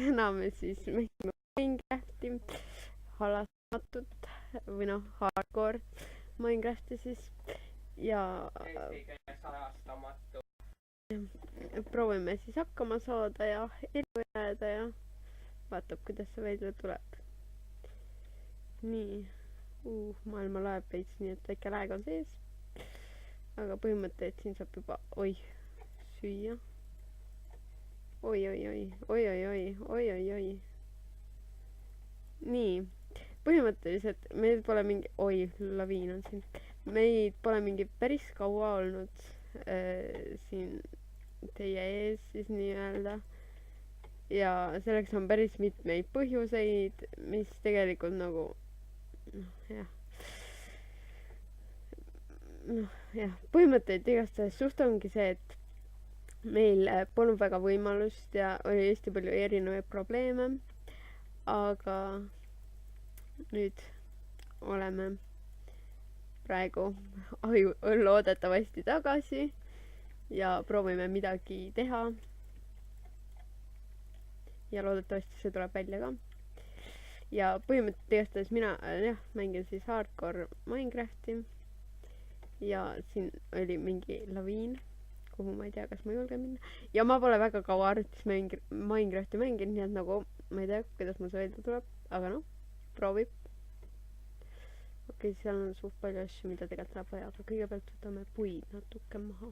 täna me siis mängime Minecrafti halastamatut või noh, hardcore Minecrafti siis ja proovime siis hakkama saada ja ellu jääda ja vaatab, kuidas see välja tuleb. Nii, maailma laeb veits, nii et väike lag on sees, aga põhimõtteliselt siin saab juba süüa. Oi. Nii, põhimõtteliselt meil pole mingi, laviin on siin. Meid pole mingi päris kaua olnud siin teie ees siis nii-öelda. Ja selleks on päris mitmeid põhjuseid, mis tegelikult nagu, põhimõtteliselt igastahes suht ongi see, et meil polnud väga võimalust ja oli hästi palju erinevaid probleeme, aga nüüd oleme praegu loodetavasti tagasi ja proovime midagi teha ja loodetavasti see tuleb välja ka. Ja põhimõtteliselt mina mängin siis hardcore Minecrafti ja siin oli mingi laviin, kuhu ma ei tea, kas ma julgen minna. Ja ma pole väga kaua arvutis Minecrafti mänginud, nii et nagu ma ei tea, kuidas mul see välja tuleb, aga noh, proovib. Okei, seal on suht palju asju, mida tegelikult läheb vaja, aga kõigepealt võtame puid natuke maha.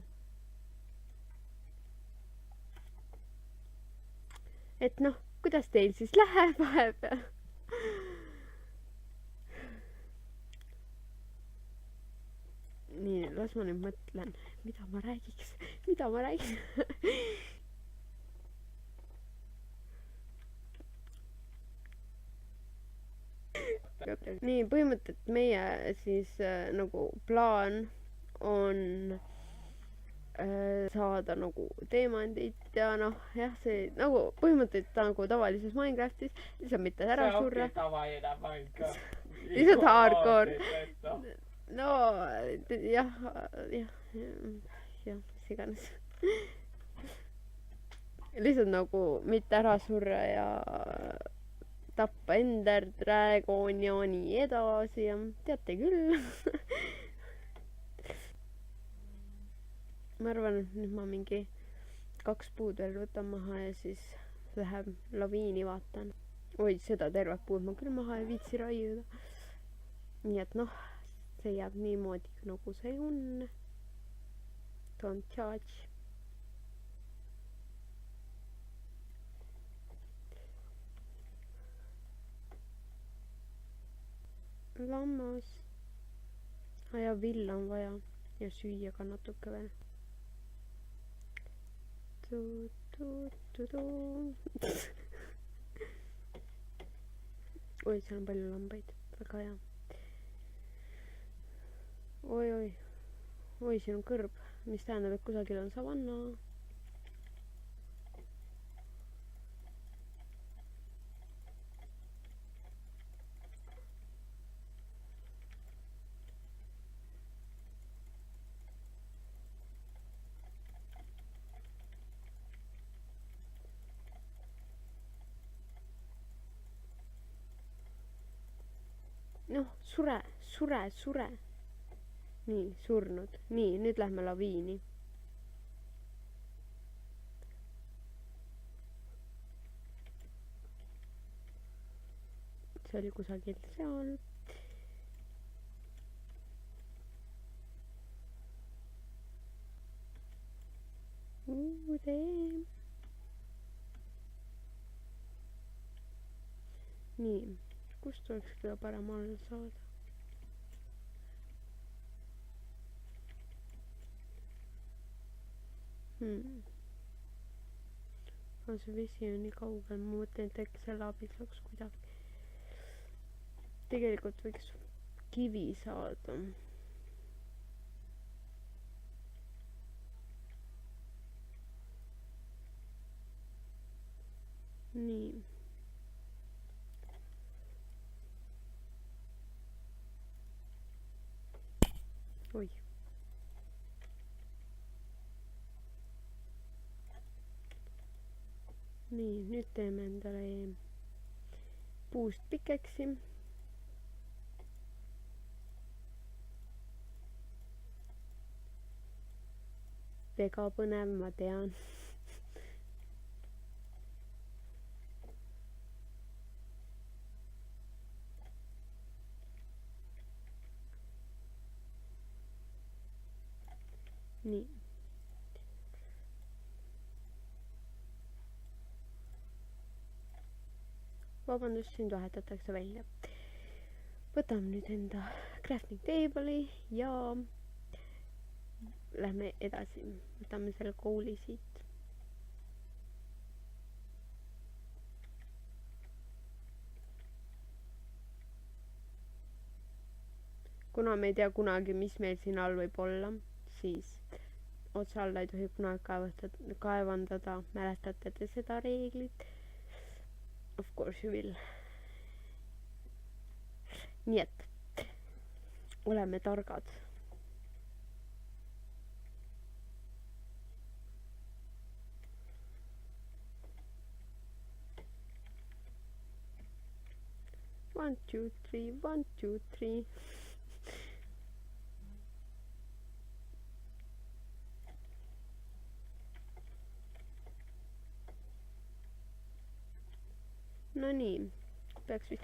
Et noh, kuidas teil siis läheb vahepeal? Nii, las ma nüüd mõtlen, mida ma räägiks. Nii, põhimõtteliselt meie siis nagu plaan on saada nagu teemandit ja noh, jah, see nagu põhimõtteliselt nagu tavalises Minecraftis, lihtsalt mitte ära surra. Lihtsalt hardcore. No jah, mis iganes. Lihtsalt nagu mitte ära surra ja tappa Ender Dragon ja nii edasi ja teate küll. Ma arvan, et nüüd ma mingi 2 puud veel võtan maha ja siis läheb laviini vaatan. Oi, seda tervet puud ma küll maha ei viitsi raiuda. Nii et noh, see jääb niimoodi, nagu see on. Don't judge. Lammas. Ja villa on vaja ja süüa ka natuke veel. Oi, seal on palju lambaid. Väga hea. Oi, siin on kõrb, mis tähendab, et kusagil on savanna. Noh, sure. Nii, surnud. Nii, nüüd lähme laviini. See oli kusagil seal. Nii, kust oleks kõige parem alla saada? See vesi on nii kaugel, ma mõtlen, et äkki selle abil saaks kuidagi. Tegelikult võiks kivi saada. Nii. Oi. nii, nüüd teeme endale puust pikeksi. Väga põnev, ma tean. nii. Vabandust, sind vahetatakse välja. Võtame nüüd enda crafting table'i ja lähme edasi. Võtame selle kooli siit. Kuna me ei tea kunagi, mis meil siin all võib olla, siis otsa alla ei tohi kunagi kaevandada. Mäletate te seda reeglit? Of course you will. Nii et oleme targad. One, two, three, 1, 2, 3. No nii, peaks vist...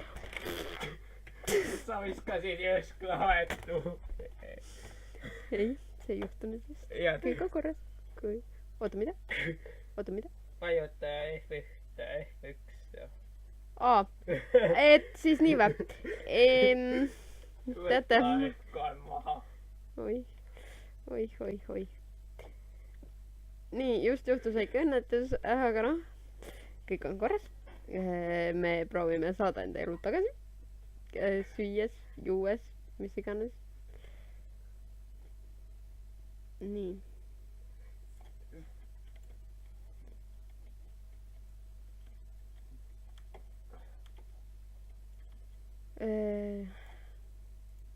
Sa viskasid just laetu. Ei, see ei juhtunud vist. Kõik on korras. Oota, mida? Vajuta F1, F1. Et siis nii või? Teate? Võtta maha. Oi. Nii, just juhtus väike õnnetus, aga noh, kõik on korras. Me proovime saada enda elu tagasi. Süües, juues, mis iganes. Nii.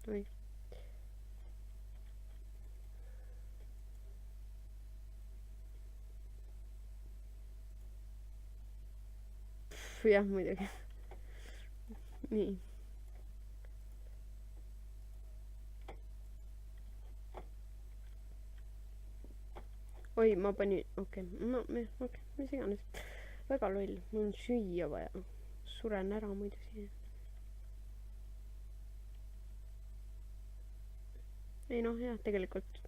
Oi. Jah, muidugi. Nii. Oi, ma panin... Okei, mis iganes. Väga loll. Mul on süüa vaja. Suren ära muidu siin. Ei noh, jah, tegelikult...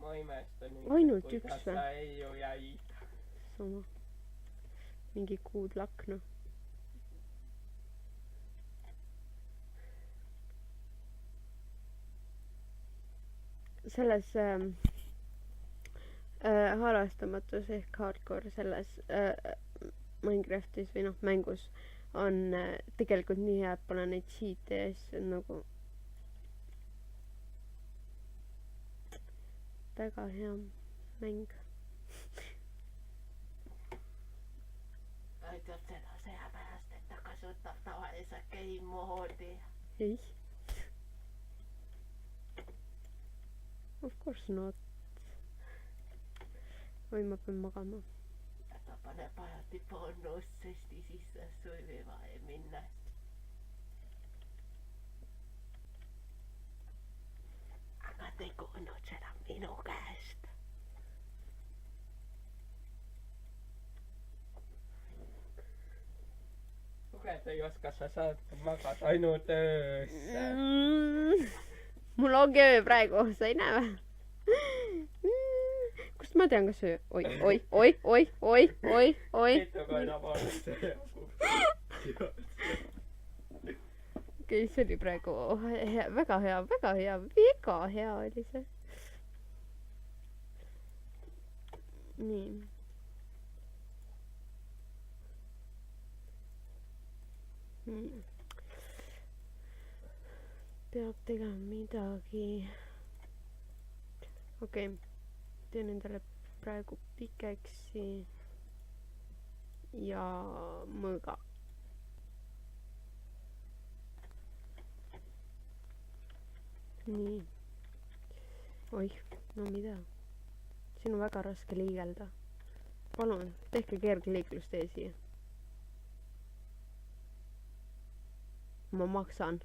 Ma imestan nüüd, ainult kuidas üks või? sa ei ju jäid. Sama. Mingi kuudlakk, noh. Selles harrastamatus ehk hardcore selles Minecraftis või noh, mängus on tegelikult nii hea, et pole neid cheat'e ja siis on nagu väga hea mäng. Ütleb seda sellepärast, et ta kasutab tavaliselt game moodi. Ei. Of course not. Oi, ma pean magama. Ta paneb alati boonustesti sisse, sul ei vaja minna. Aga te ei kuulnud seda minu käest. Lugeda ei oska, sa saad magada ainult öösse. Mul ongi öö praegu, sa ei näe või? Kust ma tean, kas öö? Oi. Mitu korda poolest Okei, see oli praegu hea, väga hea oli see. Nii. Peab tegema midagi. Okei, teen endale praegu pikeksi ja mõõga. Nii. Oih, no mida? siin on väga raske liigelda. Palun, tehke kergliiklustee siia. Ma maksan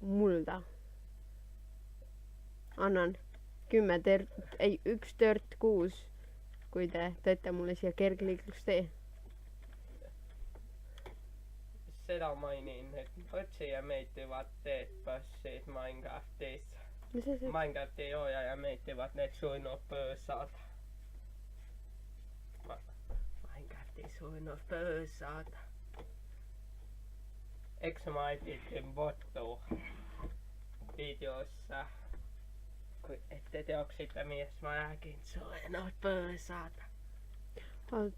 mulda. Annan 1 tört kuus, kui te teete mulle siia kergliiklustee. Seda mainin, et otsija meeldivad teed passid Minecraftis. Mis see? Minecrafti ja meeldivad need surnud põõsad. Minecrafti surnud põõsad. Eks ma editin botu videosse. Et te teaksite, millest ma räägin, surnud põõsad.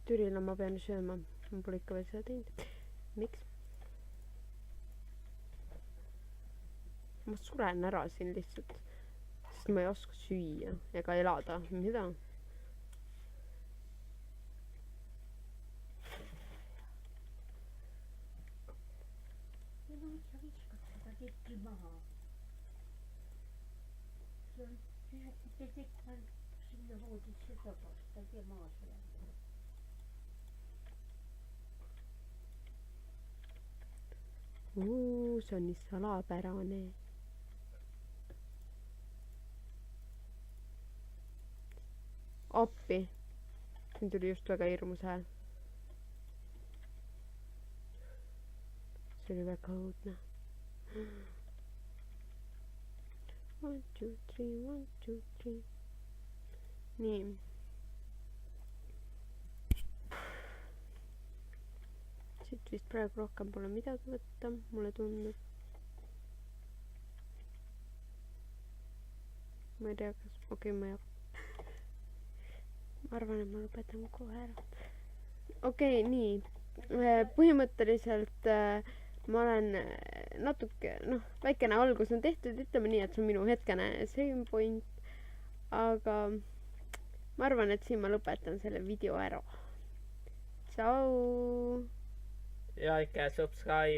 Türila ma pean sööma. Ma pole ikka veel seda teinud. Miks? Ma suren ära siin lihtsalt, sest ma ei oska süüa ega elada. Mida? Sa viskad seda tekki maha. See tekk on sinna voodisse tabasta, tee maa selle. See on nii salapärane. Appi. Siin tuli just väga hirmus hääl. See oli väga õudne. 1, 2, 3, 1, 2, 3. Nii. Siit vist praegu rohkem pole midagi võtta, mulle tundub. Ma ei tea, kas... Okei, ma arvan, et ma lõpetan kohe ära. Okei, nii. Põhimõtteliselt ma olen natuke, väikene algus on tehtud, ütleme nii, et see on minu hetkene save point. Aga ma arvan, et siin ma lõpetan selle video ära. Tšau! Like ja subscribe.